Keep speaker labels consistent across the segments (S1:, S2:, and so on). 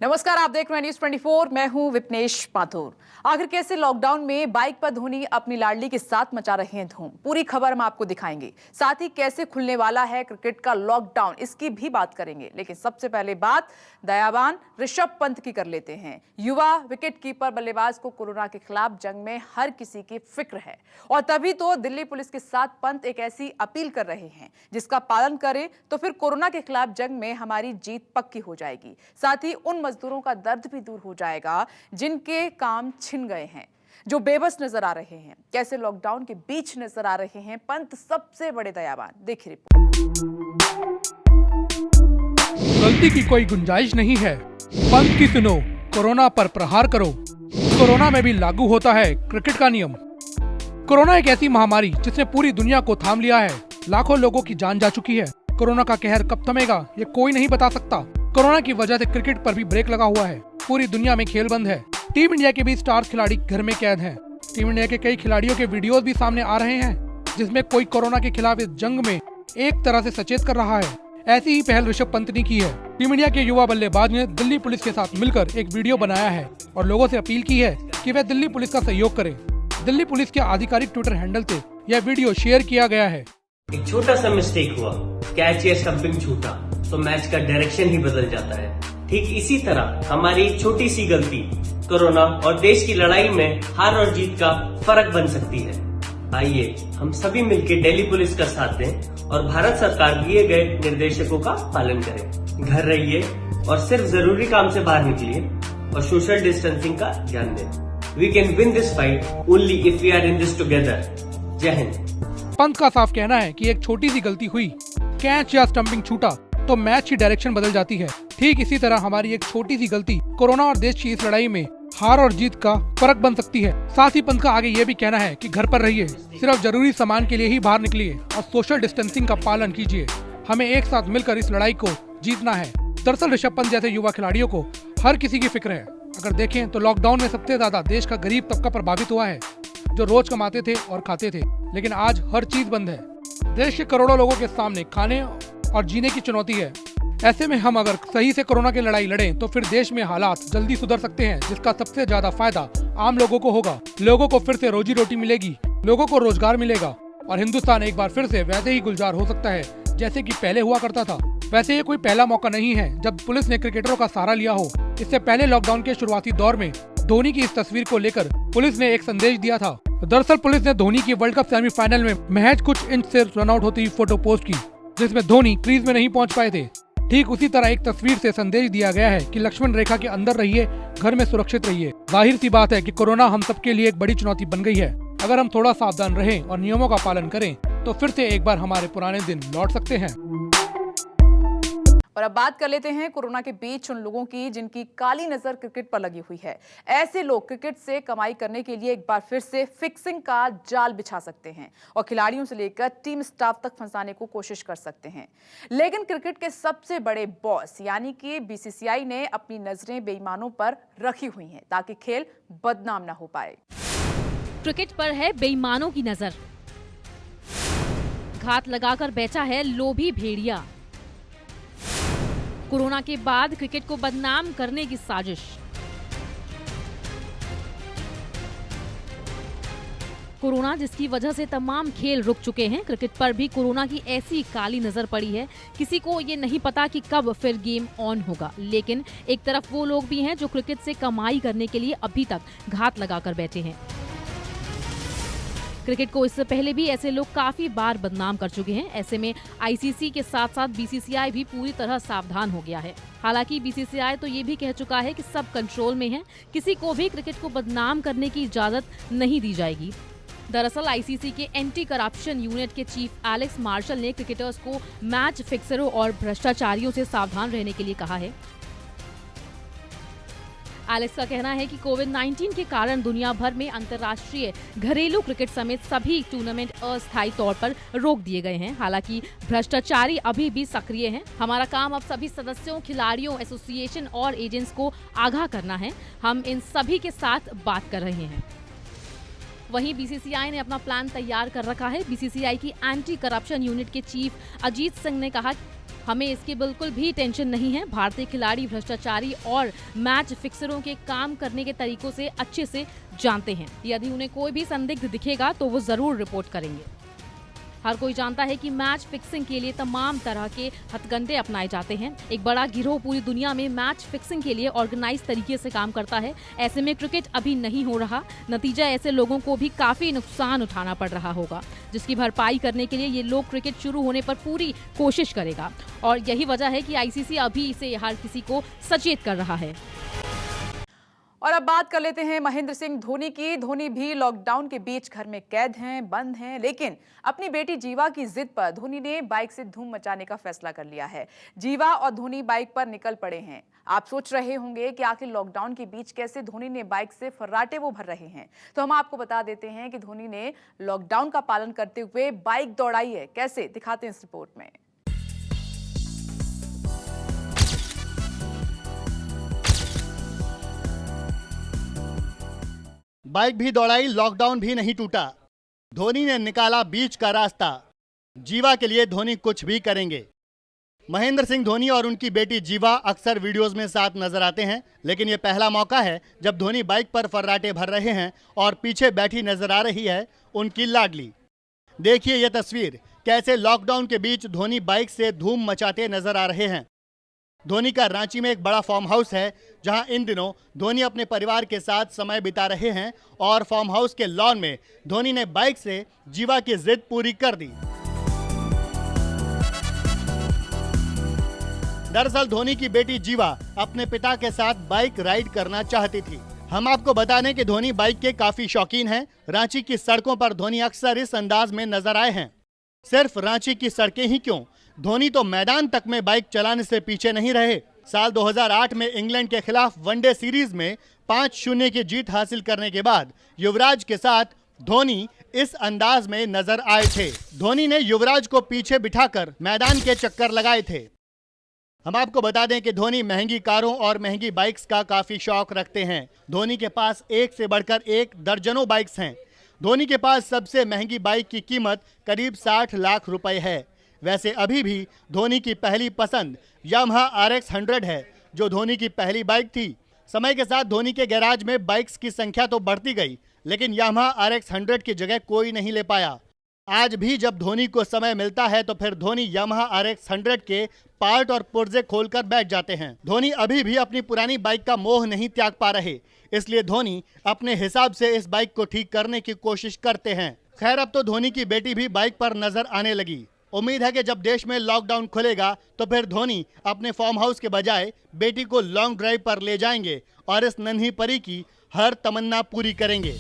S1: नमस्कार, आप देख रहे हैं न्यूज 24। मैं हूं विपनेश पाथोर। आखिर कैसे लॉकडाउन में बाइक पर धोनी अपनी लाडली के साथ मचा रहे हैं धूम, पूरी खबर हम आपको दिखाएंगे। साथ ही कैसे खुलने वाला है क्रिकेट का लॉकडाउन, इसकी भी बात करेंगे। लेकिन सबसे पहले बात दयावान ऋषभ पंत की कर लेते हैं। युवा विकेट कीपर बल्लेबाज को कोरोना के खिलाफ जंग में हर किसी की फिक्र है और तभी तो दिल्ली पुलिस के साथ पंत एक ऐसी अपील कर रहे हैं जिसका पालन करें तो फिर कोरोना के खिलाफ जंग में हमारी जीत पक्की हो जाएगी। साथ ही उन मजदूरों का दर्द भी दूर हो जाएगा जिनके काम छिन गए हैं, जो बेबस नजर आ रहे हैं। कैसे लॉकडाउन के बीच नजर आ रहे हैं पंत, सबसे बड़े दयावान। देखिए रिपोर्ट।
S2: गलती की कोई गुंजाइश नहीं है, पंत की सुनो, कोरोना पर प्रहार करो। कोरोना में भी लागू होता है क्रिकेट का नियम। कोरोना एक ऐसी महामारी जिसने पूरी दुनिया को थाम लिया है। लाखों लोगों की जान जा चुकी है। कोरोना का कहर कब थमेगा ये कोई नहीं बता सकता। कोरोना की वजह से क्रिकेट पर भी ब्रेक लगा हुआ है। पूरी दुनिया में खेल बंद है। टीम इंडिया के भी स्टार खिलाड़ी घर में कैद हैं। टीम इंडिया के कई खिलाड़ियों के वीडियोस भी सामने आ रहे हैं जिसमें कोई कोरोना के खिलाफ इस जंग में एक तरह से सचेत कर रहा है। ऐसी ही पहल ऋषभ पंत ने की है। टीम इंडिया के युवा बल्लेबाज ने दिल्ली पुलिस के साथ मिलकर एक वीडियो बनाया है और लोगों से अपील की है कि वे दिल्ली पुलिस का सहयोग करें। दिल्ली पुलिस के आधिकारिक ट्विटर हैंडल से यह वीडियो शेयर किया गया है।
S3: एक छोटा सा मिस्टेक हुआ, कैच या स्टंपिंग छूटा तो मैच का डायरेक्शन ही बदल जाता है। ठीक इसी तरह हमारी एक छोटी सी गलती कोरोना और देश की लड़ाई में हार और जीत का फर्क बन सकती है। आइए हम सभी मिलकर दिल्ली पुलिस का साथ दें और भारत सरकार दिए गए निर्देशों का पालन करें। घर रहिए और सिर्फ जरूरी काम से बाहर निकलिए और सोशल डिस्टेंसिंग का ध्यान दें। We can win this fight only if we are in this together. जय हिंद।
S2: पंत का साफ कहना है कि एक छोटी सी गलती हुई, कैच या स्टंपिंग छूटा तो मैच की डायरेक्शन बदल जाती है। ठीक इसी तरह हमारी एक छोटी सी गलती कोरोना और देश की इस लड़ाई में हार और जीत का फर्क बन सकती है। साथ ही पंत का आगे ये भी कहना है कि घर पर रहिए, सिर्फ जरूरी सामान के लिए ही बाहर निकलिए और सोशल डिस्टेंसिंग का पालन कीजिए। हमें एक साथ मिलकर इस लड़ाई को जीतना है। दरअसल ऋषभ पंत जैसे युवा खिलाड़ियों को हर किसी की फिक्र है। अगर देखें तो लॉकडाउन में सबसे ज्यादा देश का गरीब तबका प्रभावित हुआ है, जो रोज कमाते थे और खाते थे, लेकिन आज हर चीज बंद है। देश के करोड़ों लोगों के सामने खाने और जीने की चुनौती है। ऐसे में हम अगर सही से कोरोना की लड़ाई लड़ें तो फिर देश में हालात जल्दी सुधर सकते हैं, जिसका सबसे ज्यादा फायदा आम लोगों को होगा। लोगों को फिर से रोजी रोटी मिलेगी, लोगों को रोजगार मिलेगा और हिंदुस्तान एक बार फिर से वैसे ही गुलजार हो सकता है जैसे कि पहले हुआ करता था। वैसे ये कोई पहला मौका नहीं है जब पुलिस ने क्रिकेटरों का सहारा लिया हो। इससे पहले लॉकडाउन के शुरुआती दौर में धोनी की इस तस्वीर को लेकर पुलिस ने एक संदेश दिया था। दरअसल पुलिस ने धोनी की वर्ल्ड कप सेमीफाइनल में महज कुछ इंच से रन आउट होती हुई फोटो पोस्ट की, जिसमें धोनी क्रीज में नहीं पहुंच पाए थे। ठीक उसी तरह एक तस्वीर से संदेश दिया गया है कि लक्ष्मण रेखा के अंदर रहिए, घर में सुरक्षित रहिए। जाहिर सी बात है कि कोरोना हम सबके लिए एक बड़ी चुनौती बन गई है। अगर हम थोड़ा सावधान रहें और नियमों का पालन करें तो फिर से एक बार हमारे पुराने दिन लौट सकते हैं।
S1: और अब बात कर लेते हैं कोरोना के बीच उन लोगों की जिनकी काली नजर क्रिकेट पर लगी हुई है। ऐसे लोग क्रिकेट से कमाई करने के लिए एक बार फिर से फिक्सिंग का जाल बिछा सकते हैं और खिलाड़ियों से लेकर टीम स्टाफ तक फंसाने को कोशिश कर सकते हैं। लेकिन क्रिकेट के सबसे बड़े बॉस यानी कि बीसीसीआई ने अपनी नजरें बेईमानों पर रखी हुई हैं ताकि खेल बदनाम ना हो पाए।
S4: क्रिकेट पर है बेईमानों की नजर, घात लगाकर बेचा है लोभी भेड़िया। कोरोना के बाद क्रिकेट को बदनाम करने की साजिश। कोरोना जिसकी वजह से तमाम खेल रुक चुके हैं, क्रिकेट पर भी कोरोना की ऐसी काली नजर पड़ी है। किसी को ये नहीं पता कि कब फिर गेम ऑन होगा। लेकिन एक तरफ वो लोग भी हैं जो क्रिकेट से कमाई करने के लिए अभी तक घात लगाकर बैठे हैं। क्रिकेट को इससे पहले भी ऐसे लोग काफी बार बदनाम कर चुके हैं। ऐसे में आईसीसी के साथ साथ बीसीसीआई भी पूरी तरह सावधान हो गया है। हालांकि बीसीसीआई तो ये भी कह चुका है कि सब कंट्रोल में है, किसी को भी क्रिकेट को बदनाम करने की इजाजत नहीं दी जाएगी। दरअसल आईसीसी के एंटी करप्शन यूनिट के चीफ एलेक्स मार्शल ने क्रिकेटर्स को मैच फिक्सरों और भ्रष्टाचारियों से सावधान रहने के लिए कहा है। एलेक्स का कहना है कि कोविड-19 के कारण दुनिया भर में अंतर्राष्ट्रीय घरेलू क्रिकेट समेत सभी टूर्नामेंट अस्थायी तौर पर रोक दिए गए हैं। हालांकि भ्रष्टाचारी अभी भी सक्रिय हैं। हमारा काम अब सभी सदस्यों, खिलाड़ियों, एसोसिएशन और एजेंट्स को आगाह करना है। हम इन सभी के साथ बात कर रहे हैं। वहीं बीसीसीआई ने अपना प्लान तैयार कर रखा है। बीसीसीआई की एंटी करप्शन यूनिट के चीफ अजीत सिंह ने कहा, हमें इसकी बिल्कुल भी टेंशन नहीं है। भारतीय खिलाड़ी भ्रष्टाचारी और मैच फिक्सरों के काम करने के तरीकों से अच्छे से जानते हैं। यदि उन्हें कोई भी संदिग्ध दिखेगा तो वो जरूर रिपोर्ट करेंगे। हर कोई जानता है कि मैच फिक्सिंग के लिए तमाम तरह के हथकंडे अपनाए जाते हैं। एक बड़ा गिरोह पूरी दुनिया में मैच फिक्सिंग के लिए ऑर्गेनाइज तरीके से काम करता है। ऐसे में क्रिकेट अभी नहीं हो रहा, नतीजा ऐसे लोगों को भी काफी नुकसान उठाना पड़ रहा होगा, जिसकी भरपाई करने के लिए ये लोग क्रिकेट शुरू होने पर पूरी कोशिश करेगा। और यही वजह है कि आईसीसी अभी इसे हर किसी को सचेत कर रहा है।
S1: और अब बात कर लेते हैं महेंद्र सिंह धोनी की। धोनी भी लॉकडाउन के बीच घर में कैद हैं, बंद हैं, लेकिन अपनी बेटी जीवा की जिद पर धोनी ने बाइक से धूम मचाने का फैसला कर लिया है। जीवा और धोनी बाइक पर निकल पड़े हैं। आप सोच रहे होंगे कि आखिर लॉकडाउन के बीच कैसे धोनी ने बाइक से फर्राटे वो भर रहे हैं, तो हम आपको बता देते हैं कि धोनी ने लॉकडाउन का पालन करते हुए बाइक दौड़ाई है। कैसे, दिखाते हैं इस रिपोर्ट में।
S5: बाइक भी दौड़ाई, लॉकडाउन भी नहीं टूटा। धोनी ने निकाला बीच का रास्ता। जीवा के लिए धोनी कुछ भी करेंगे। महेंद्र सिंह धोनी और उनकी बेटी जीवा अक्सर वीडियोस में साथ नजर आते हैं, लेकिन ये पहला मौका है जब धोनी बाइक पर फर्राटे भर रहे हैं और पीछे बैठी नजर आ रही है उनकी लाडली। देखिए ये तस्वीर, कैसे लॉकडाउन के बीच धोनी बाइक से धूम मचाते नजर आ रहे हैं। धोनी का रांची में एक बड़ा फार्म हाउस है, जहां इन दिनों धोनी अपने परिवार के साथ समय बिता रहे हैं और फार्म हाउस के लॉन में धोनी ने बाइक से जीवा की जिद पूरी कर दी। दरअसल धोनी की बेटी जीवा अपने पिता के साथ बाइक राइड करना चाहती थी। हम आपको बता दें कि धोनी बाइक के काफी शौकीन हैं। रांची की सड़कों पर धोनी अक्सर इस अंदाज में नजर आए हैं। सिर्फ रांची की सड़कें ही क्यों, धोनी तो मैदान तक में बाइक चलाने से पीछे नहीं रहे। साल 2008 में इंग्लैंड के खिलाफ वनडे सीरीज में 5-0 की जीत हासिल करने के बाद युवराज के साथ धोनी इस अंदाज में नजर आए थे। धोनी ने युवराज को पीछे बिठाकर मैदान के चक्कर लगाए थे। हम आपको बता दें कि धोनी महंगी कारों और महंगी बाइक्स का काफी शौक रखते हैं। धोनी के पास एक से बढ़कर एक दर्जनों बाइक्स हैं। धोनी के पास सबसे महंगी बाइक की कीमत करीब 60 लाख रुपए है। वैसे अभी भी धोनी की पहली पसंद यामाहा RX 100 है, जो धोनी की पहली बाइक थी। समय के साथ धोनी के गैराज में बाइक्स की संख्या तो बढ़ती गई, लेकिन यामाहा RX 100 की जगह कोई नहीं ले पाया। आज भी जब धोनी को समय मिलता है तो फिर धोनी यामाहा RX 100 के पार्ट और पुर्जे खोलकर बैठ जाते हैं। धोनी अभी भी अपनी पुरानी बाइक का मोह नहीं त्याग पा रहे, इसलिए धोनी अपने हिसाब से इस बाइक को ठीक करने की कोशिश करते हैं। खैर, अब तो धोनी की बेटी भी बाइक पर नजर आने लगी। उम्मीद है कि जब देश में लॉकडाउन खुलेगा तो फिर धोनी अपने फार्म हाउस के बजाय बेटी को लॉन्ग ड्राइव पर ले जाएंगे और इस नन्ही परी की हर तमन्ना पूरी करेंगे।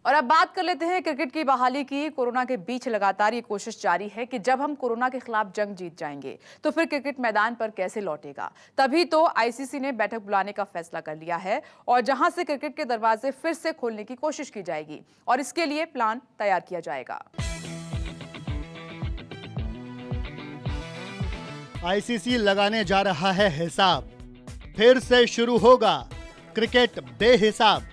S1: और अब बात कर लेते हैं क्रिकेट की बहाली की। कोरोना के बीच लगातार ये कोशिश जारी है कि जब हम कोरोना के खिलाफ जंग जीत जाएंगे तो फिर क्रिकेट मैदान पर कैसे लौटेगा। तभी तो आईसीसी ने बैठक बुलाने का फैसला कर लिया है और जहां से क्रिकेट के दरवाजे फिर से खोलने की कोशिश की जाएगी और इसके लिए प्लान तैयार किया जाएगा।
S5: आईसीसी लगाने जा रहा है हिसाब। फिर से शुरू होगा क्रिकेट बेहिसाब।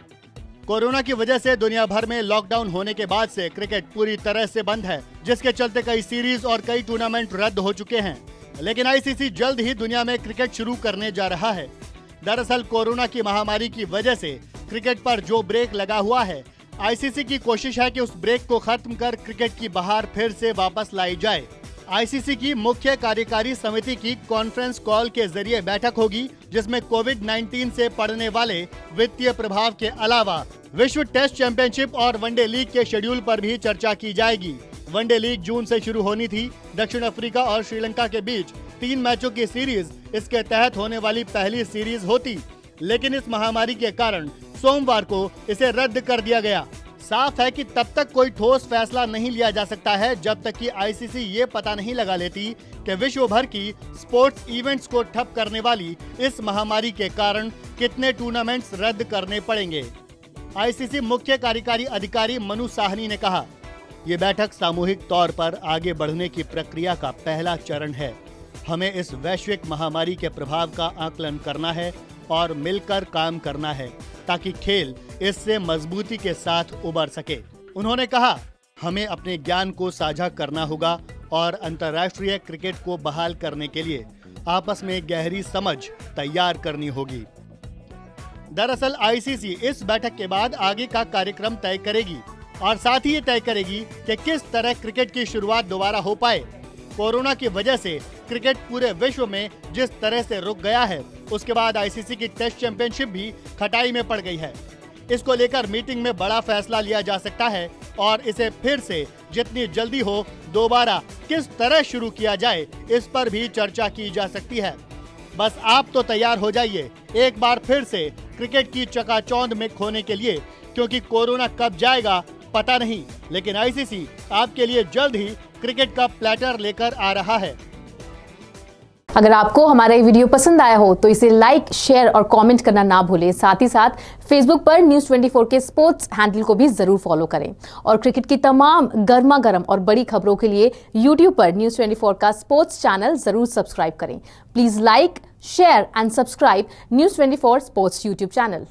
S5: कोरोना की वजह से दुनिया भर में लॉकडाउन होने के बाद से क्रिकेट पूरी तरह से बंद है, जिसके चलते कई सीरीज और कई टूर्नामेंट रद्द हो चुके हैं। लेकिन आईसीसी जल्द ही दुनिया में क्रिकेट शुरू करने जा रहा है। दरअसल कोरोना की महामारी की वजह से क्रिकेट पर जो ब्रेक लगा हुआ है, आईसीसी की कोशिश है कि उस ब्रेक को खत्म कर क्रिकेट की बहार फिर से वापस लाई जाए। आईसीसी की मुख्य कार्यकारी समिति की कॉन्फ्रेंस कॉल के जरिए बैठक होगी, जिसमें कोविड-19 से पड़ने वाले वित्तीय प्रभाव के अलावा विश्व टेस्ट चैंपियनशिप और वनडे लीग के शेड्यूल पर भी चर्चा की जाएगी। वनडे लीग जून से शुरू होनी थी। दक्षिण अफ्रीका और श्रीलंका के बीच 3 मैचों की सीरीज इसके तहत होने वाली पहली सीरीज होती, लेकिन इस महामारी के कारण सोमवार को इसे रद्द कर दिया गया। साफ है कि तब तक कोई ठोस फैसला नहीं लिया जा सकता है जब तक कि आईसीसी ये पता नहीं लगा लेती कि विश्व भर की स्पोर्ट्स इवेंट्स को ठप करने वाली इस महामारी के कारण कितने टूर्नामेंट्स रद्द करने पड़ेंगे। आईसीसी मुख्य कार्यकारी अधिकारी मनु साहनी ने कहा, ये बैठक सामूहिक तौर पर आगे बढ़ने की प्रक्रिया का पहला चरण है। हमें इस वैश्विक महामारी के प्रभाव का आकलन करना है और मिलकर काम करना है ताकि खेल इससे मजबूती के साथ उबर सके। उन्होंने कहा, हमें अपने ज्ञान को साझा करना होगा और अंतर्राष्ट्रीय क्रिकेट को बहाल करने के लिए आपस में गहरी समझ तैयार करनी होगी। दरअसल आईसीसी इस बैठक के बाद आगे का कार्यक्रम तय करेगी और साथ ही ये तय करेगी कि किस तरह क्रिकेट की शुरुआत दोबारा हो पाए। कोरोना की वजह से क्रिकेट पूरे विश्व में जिस तरह से रुक गया है, उसके बाद आईसीसी की टेस्ट चैंपियनशिप भी खटाई में पड़ गई है। इसको लेकर मीटिंग में बड़ा फैसला लिया जा सकता है और इसे फिर से जितनी जल्दी हो दोबारा किस तरह शुरू किया जाए, इस पर भी चर्चा की जा सकती है। बस आप तो तैयार हो जाइए एक बार फिर से क्रिकेट की चकाचौंध में खोने के लिए, क्योंकि कोरोना कब जाएगा पता नहीं, लेकिन आईसीसी आपके लिए जल्द ही क्रिकेट का प्लेटर लेकर आ रहा है।
S6: अगर आपको हमारा ये वीडियो पसंद आया हो तो इसे लाइक, शेयर और कमेंट करना ना भूलें। साथ ही साथ फेसबुक पर न्यूज़ 24 के स्पोर्ट्स हैंडल को भी जरूर फॉलो करें और क्रिकेट की तमाम गर्मा गर्म और बड़ी खबरों के लिए यूट्यूब पर न्यूज़ 24 का स्पोर्ट्स चैनल जरूर सब्सक्राइब करें। Please like, share and subscribe news 24 sports YouTube channel.